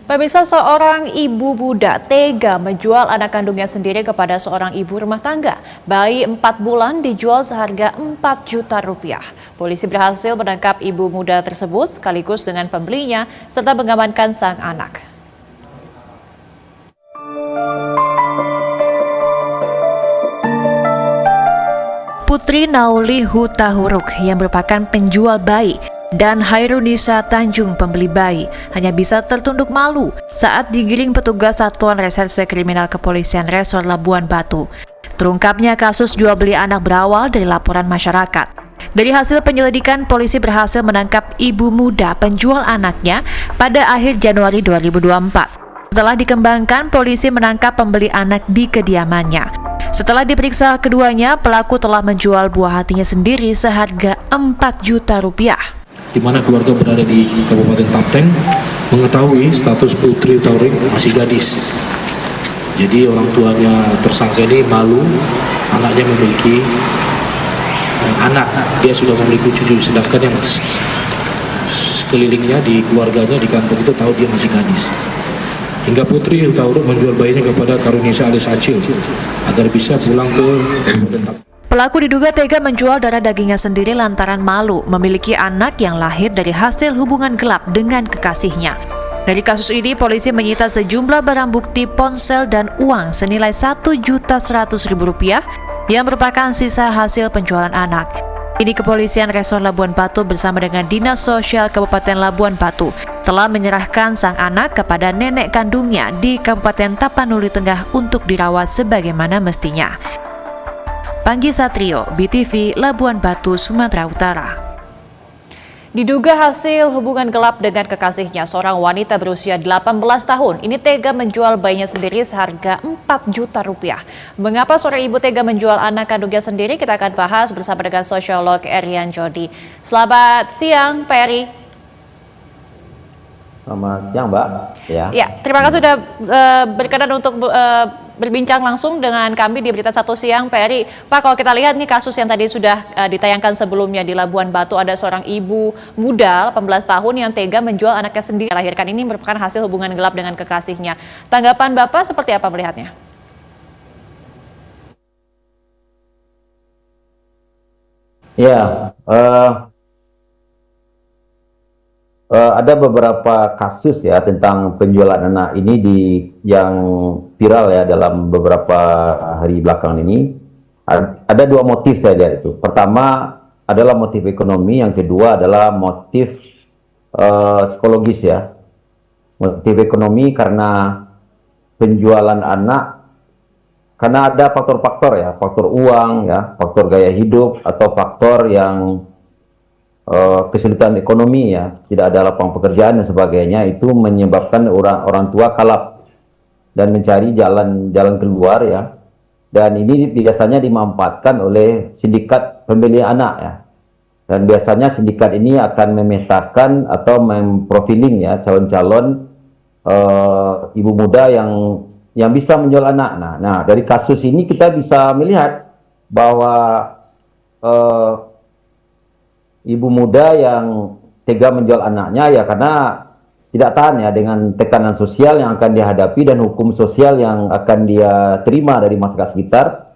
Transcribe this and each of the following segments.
Pemirsa, seorang ibu muda tega menjual anak kandungnya sendiri kepada seorang ibu rumah tangga. Bayi 4 bulan dijual seharga 4 juta rupiah. Polisi berhasil menangkap ibu muda tersebut sekaligus dengan pembelinya serta mengamankan sang anak. Putri Nauli Hutahuruk yang merupakan penjual bayi dan Hairunisa Tanjung pembeli bayi hanya bisa tertunduk malu saat digiring petugas Satuan Reserse Kriminal Kepolisian Resor Labuan Batu. Terungkapnya kasus jual beli anak berawal dari laporan masyarakat. Dari hasil penyelidikan, polisi berhasil menangkap ibu muda penjual anaknya pada akhir Januari 2024. Setelah dikembangkan, polisi menangkap pembeli anak di kediamannya. Setelah diperiksa keduanya, pelaku telah menjual buah hatinya sendiri seharga 4 juta rupiah. Di mana keluarga berada di Kabupaten Tapteng mengetahui status Putri Taurik masih gadis. Jadi orang tuanya tersangka ini malu anaknya memiliki anak, dia sudah memiliki cucu, sedangkan yang sekelilingnya di keluarganya di kampung itu tahu dia masih gadis. Hingga Putri Taurik menjual bayinya kepada Karunisa alias Acil agar bisa pulang ke Kabupaten Tapteng. Pelaku diduga tega menjual darah dagingnya sendiri lantaran malu memiliki anak yang lahir dari hasil hubungan gelap dengan kekasihnya. Dari kasus ini, polisi menyita sejumlah barang bukti ponsel dan uang senilai Rp1.100.000 yang merupakan sisa hasil penjualan anak. Kini Kepolisian Resor Labuan Batu bersama dengan Dinas Sosial Kabupaten Labuan Batu telah menyerahkan sang anak kepada nenek kandungnya di Kabupaten Tapanuli Tengah untuk dirawat sebagaimana mestinya. Panggi Satrio, BTV, Labuan Batu, Sumatera Utara. Diduga hasil hubungan gelap dengan kekasihnya, seorang wanita berusia 18 tahun ini tega menjual bayinya sendiri seharga 4 juta rupiah. Mengapa seorang ibu tega menjual anak kandungnya sendiri? Kita akan bahas bersama dengan sosiolog Erian Jody. Selamat siang, Pak Eri. Selamat siang, Mbak. Ya, terima kasih sudah berkenan untuk berbincang langsung dengan kami di Berita Satu Siang, Pak Eri. Pak, kalau kita lihat nih kasus yang tadi sudah ditayangkan sebelumnya di Labuan Batu, ada seorang ibu muda 18 tahun yang tega menjual anaknya sendiri. Melahirkan ini merupakan hasil hubungan gelap dengan kekasihnya. Tanggapan Bapak seperti apa melihatnya? Ya, ada beberapa kasus ya tentang penjualan anak ini yang viral ya dalam beberapa hari belakangan ini. Ada dua motif saya lihat itu. Pertama adalah motif ekonomi, yang kedua adalah motif psikologis ya. Motif ekonomi karena penjualan anak, karena ada faktor-faktor ya, faktor uang ya, faktor gaya hidup atau faktor yang kesulitan ekonomi ya, tidak ada lapangan pekerjaan dan sebagainya, itu menyebabkan orang tua kalap dan mencari jalan keluar ya. Dan ini biasanya dimanfaatkan oleh sindikat pembeli anak ya. Dan biasanya sindikat ini akan memetakan atau memprofiling ya calon-calon ibu muda yang bisa menjual anak. Nah, dari kasus ini kita bisa melihat bahwa ibu muda yang tega menjual anaknya ya karena tidak tahan ya dengan tekanan sosial yang akan dihadapi dan hukum sosial yang akan dia terima dari masyarakat sekitar,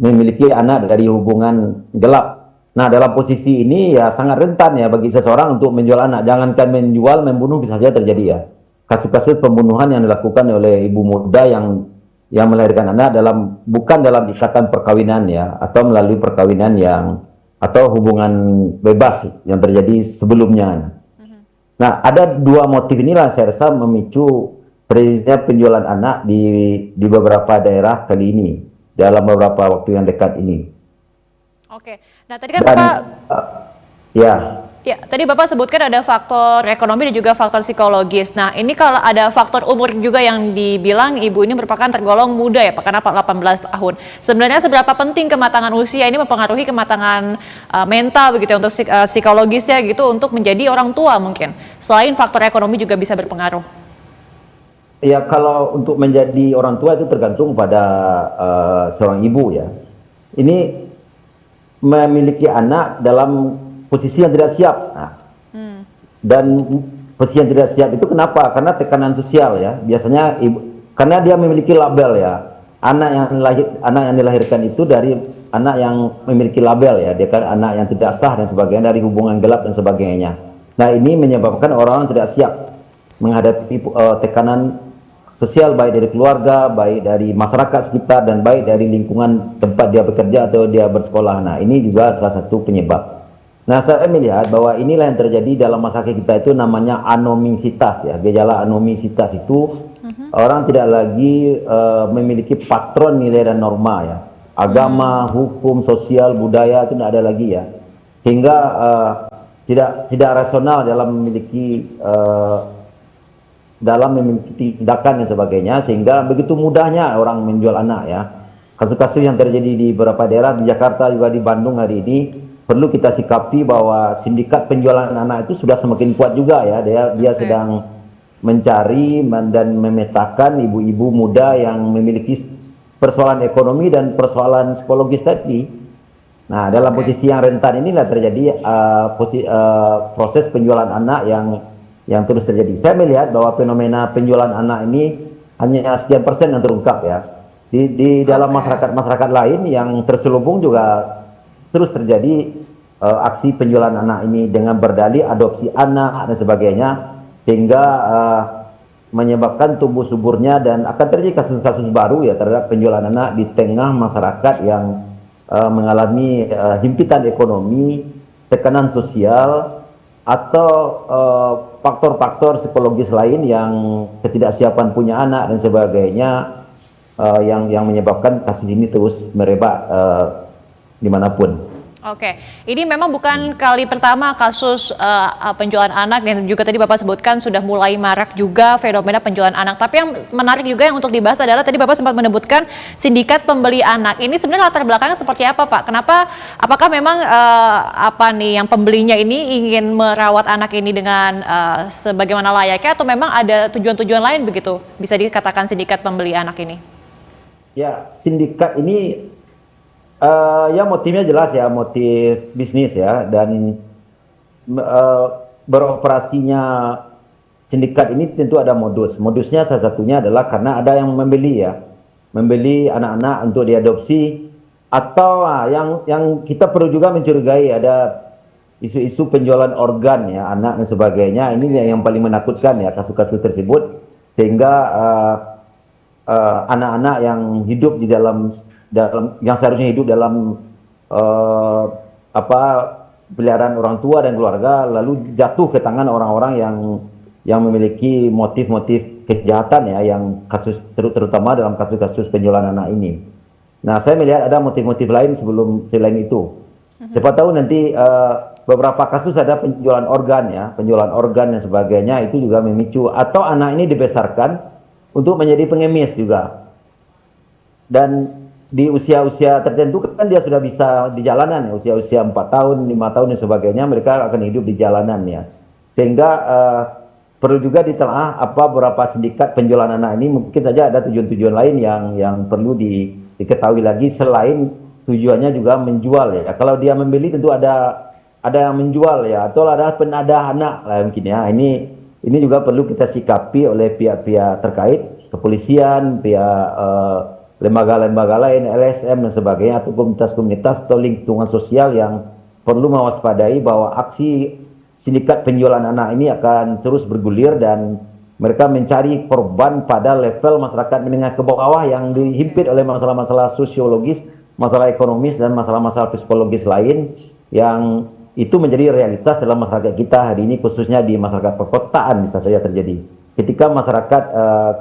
memiliki anak dari hubungan gelap. Nah, dalam posisi ini ya sangat rentan ya bagi seseorang untuk menjual anak. Jangankan menjual, membunuh bisa saja terjadi ya. Kasus-kasus pembunuhan yang dilakukan oleh ibu muda yang melahirkan anak bukan dalam ikatan perkawinan ya, atau melalui perkawinan atau hubungan bebas yang terjadi sebelumnya. Nah, ada dua motif inilah saya rasa memicu terjadinya penjualan anak di beberapa daerah kali ini, dalam beberapa waktu yang dekat ini. Oke, nah tadi kan Bapak... Ya, tadi Bapak sebutkan ada faktor ekonomi dan juga faktor psikologis. Nah, ini kalau ada faktor umur juga yang dibilang ibu ini merupakan tergolong muda ya, Pak, karena 18 tahun. Sebenarnya seberapa penting kematangan usia ini mempengaruhi kematangan mental begitu ya, untuk psikologisnya gitu untuk menjadi orang tua mungkin. Selain faktor ekonomi juga bisa berpengaruh. Ya, kalau untuk menjadi orang tua itu tergantung pada seorang ibu ya. Ini memiliki anak dalam posisi yang tidak siap. Dan posisi yang tidak siap itu kenapa? Karena tekanan sosial ya. Biasanya karena dia memiliki label ya. Anak yang dilahirkan itu dari anak yang memiliki label ya. Dia kan anak yang tidak sah dan sebagainya, dari hubungan gelap dan sebagainya. Nah, ini menyebabkan orang-orang tidak siap menghadapi tekanan sosial, baik dari keluarga, baik dari masyarakat sekitar, dan baik dari lingkungan tempat dia bekerja atau dia bersekolah. Nah, ini juga salah satu penyebab. Nah, saya melihat bahwa inilah yang terjadi dalam masyarakat kita, itu namanya anomisitas ya. Gejala anomisitas itu orang tidak lagi memiliki patron nilai dan norma ya. Agama, hukum, sosial, budaya itu tidak ada lagi ya. Hingga tidak rasional dalam memiliki tindakan dan sebagainya, sehingga begitu mudahnya orang menjual anak ya. Kasus-kasus yang terjadi di beberapa daerah di Jakarta juga di Bandung hari ini perlu kita sikapi bahwa sindikat penjualan anak itu sudah semakin kuat juga ya. Dia sedang mencari dan memetakan ibu-ibu muda yang memiliki persoalan ekonomi dan persoalan psikologis tadi. Nah, dalam posisi yang rentan inilah terjadi proses penjualan anak yang terus terjadi. Saya melihat bahwa fenomena penjualan anak ini hanya sekian persen yang terungkap ya. Di dalam masyarakat lain yang terselubung juga terus terjadi aksi penjualan anak ini dengan berdalih adopsi anak dan sebagainya, hingga menyebabkan tumbuh suburnya dan akan terjadi kasus-kasus baru ya terhadap penjualan anak di tengah masyarakat yang mengalami himpitan ekonomi, tekanan sosial, atau faktor-faktor psikologis lain yang ketidaksiapan punya anak dan sebagainya, yang menyebabkan kasus ini terus merebak dimanapun. Oke, ini memang bukan kali pertama kasus penjualan anak, dan juga tadi Bapak sebutkan sudah mulai marak juga fenomena penjualan anak. Tapi yang menarik juga yang untuk dibahas adalah tadi Bapak sempat menyebutkan sindikat pembeli anak. Ini sebenarnya latar belakangnya seperti apa, Pak? Apakah memang yang pembelinya ini ingin merawat anak ini dengan sebagaimana layaknya, atau memang ada tujuan-tujuan lain begitu? Bisa dikatakan sindikat pembeli anak ini? Ya, sindikat ini ya motifnya jelas ya, motif bisnis ya, dan beroperasinya sindikat ini tentu ada modusnya. Salah satunya adalah karena ada yang membeli anak-anak untuk diadopsi, atau yang kita perlu juga mencurigai ada isu-isu penjualan organ ya anak dan sebagainya. Ini yang paling menakutkan ya, kasus-kasus tersebut, sehingga anak-anak yang hidup di dalam yang seharusnya hidup dalam peliharaan orang tua dan keluarga, lalu jatuh ke tangan orang-orang yang memiliki motif-motif kejahatan ya, yang kasus terutama dalam kasus-kasus penjualan anak ini. Nah, saya melihat ada motif-motif lain selain itu. Siapa tahu nanti beberapa kasus ada penjualan organ dan sebagainya, itu juga memicu, atau anak ini dibesarkan untuk menjadi pengemis juga. Dan di usia-usia tertentu kan dia sudah bisa di jalanan ya, usia-usia 4 tahun, 5 tahun dan sebagainya, mereka akan hidup di jalanan ya. Sehingga perlu juga ditelaah beberapa sindikat penjualan anak ini mungkin saja ada tujuan-tujuan lain yang perlu diketahui lagi, selain tujuannya juga menjual ya. Kalau dia membeli tentu ada yang menjual ya, atau ada penadah anak lah mungkin ya. Ini juga perlu kita sikapi oleh pihak-pihak terkait, kepolisian, pihak lembaga-lembaga lain, LSM dan sebagainya, atau komunitas-komunitas atau lingkungan sosial yang perlu mewaspadai bahwa aksi sindikat penjualan anak ini akan terus bergulir, dan mereka mencari korban pada level masyarakat menengah ke bawah yang dihimpit oleh masalah-masalah sosiologis, masalah ekonomis, dan masalah-masalah psikologis lain, yang itu menjadi realitas dalam masyarakat kita hari ini, khususnya di masyarakat perkotaan bisa saja terjadi. Ketika masyarakat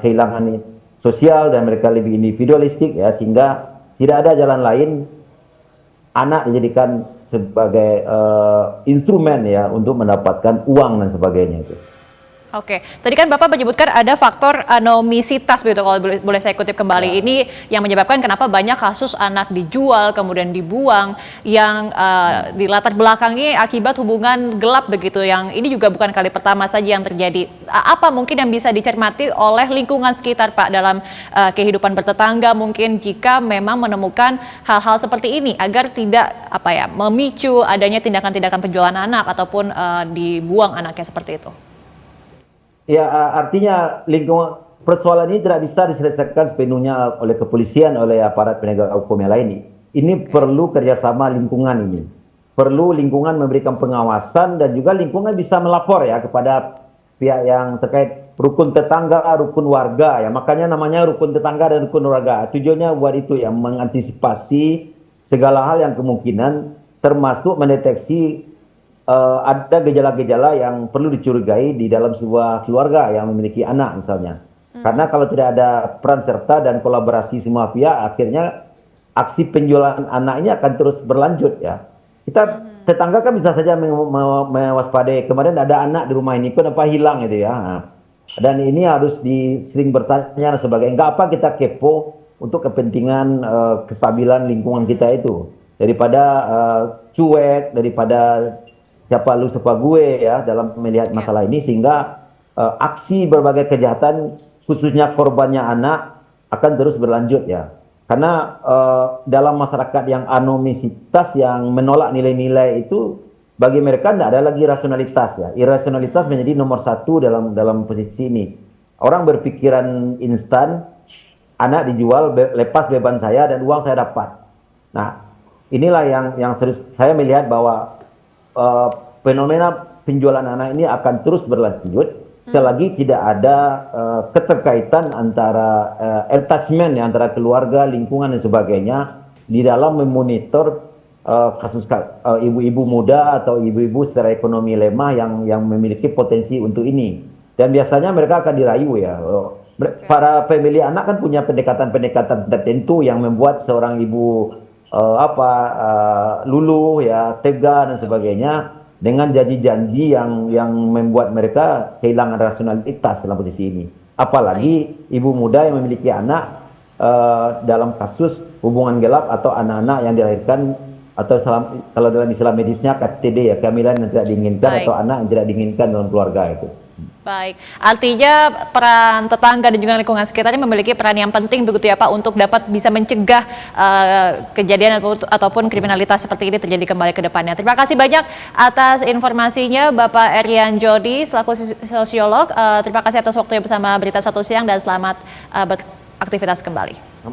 kehilangan sosial dan mereka lebih individualistik ya, sehingga tidak ada jalan lain, anak dijadikan sebagai instrumen ya untuk mendapatkan uang dan sebagainya itu. Oke, tadi kan Bapak menyebutkan ada faktor anomisitas begitu, kalau boleh saya kutip kembali. Ini yang menyebabkan kenapa banyak kasus anak dijual kemudian dibuang, yang dilatar belakangi akibat hubungan gelap begitu, yang ini juga bukan kali pertama saja yang terjadi. Apa mungkin yang bisa dicermati oleh lingkungan sekitar, Pak, dalam kehidupan bertetangga mungkin, jika memang menemukan hal-hal seperti ini, agar tidak memicu adanya tindakan-tindakan penjualan anak ataupun dibuang anaknya seperti itu? Ya, artinya lingkungan persoalan ini tidak bisa diselesaikan sepenuhnya oleh kepolisian, oleh aparat penegak hukum yang lain. Ini perlu kerjasama lingkungan ini. Perlu lingkungan memberikan pengawasan dan juga lingkungan bisa melapor ya kepada pihak yang terkait, rukun tetangga, rukun warga ya. Makanya namanya rukun tetangga dan rukun warga. Tujuannya buat itu ya, mengantisipasi segala hal yang kemungkinan, termasuk mendeteksi ada gejala-gejala yang perlu dicurigai di dalam sebuah keluarga yang memiliki anak misalnya. Karena kalau tidak ada peran serta dan kolaborasi semua pihak, akhirnya aksi penjualan anak ini akan terus berlanjut ya. Kita tetangga kan bisa saja mewaspadai, kemarin ada anak di rumah ini, kenapa hilang itu ya. Dan ini harus sering bertanya sebagai, enggak apa kita kepo untuk kepentingan kestabilan lingkungan kita itu. Daripada cuek, daripada siapa lu siapa gue ya dalam melihat masalah ini, sehingga aksi berbagai kejahatan khususnya korbannya anak akan terus berlanjut ya. Karena dalam masyarakat yang anomisitas, yang menolak nilai-nilai itu, bagi mereka tidak ada lagi rasionalitas ya. Irasionalitas menjadi nomor satu dalam posisi ini. Orang berpikiran instan, anak dijual, lepas beban saya dan uang saya dapat. Nah, inilah yang serius. Saya melihat bahwa fenomena penjualan anak ini akan terus berlanjut selagi tidak ada keterkaitan antara attachment ya, antara keluarga, lingkungan dan sebagainya di dalam memonitor kasus ibu-ibu muda atau ibu-ibu secara ekonomi lemah yang memiliki potensi untuk ini. Dan biasanya mereka akan dirayu ya. Para pemilik anak kan punya pendekatan-pendekatan tertentu yang membuat seorang ibu luluh ya, tega dan sebagainya, dengan janji-janji yang membuat mereka kehilangan rasionalitas dalam posisi ini. Apalagi ibu muda yang memiliki anak dalam kasus hubungan gelap atau anak-anak yang dilahirkan atau kalau dalam istilah medisnya KTD ya, kehamilan yang tidak diinginkan atau anak yang tidak diinginkan dalam keluarga itu. Baik, artinya peran tetangga dan juga lingkungan sekitarnya memiliki peran yang penting begitu ya Pak, untuk dapat bisa mencegah kejadian ataupun kriminalitas seperti ini terjadi kembali ke depannya. Terima kasih banyak atas informasinya Bapak Erian Jody selaku sosiolog. Terima kasih atas waktunya bersama Berita Satu Siang dan selamat beraktivitas kembali.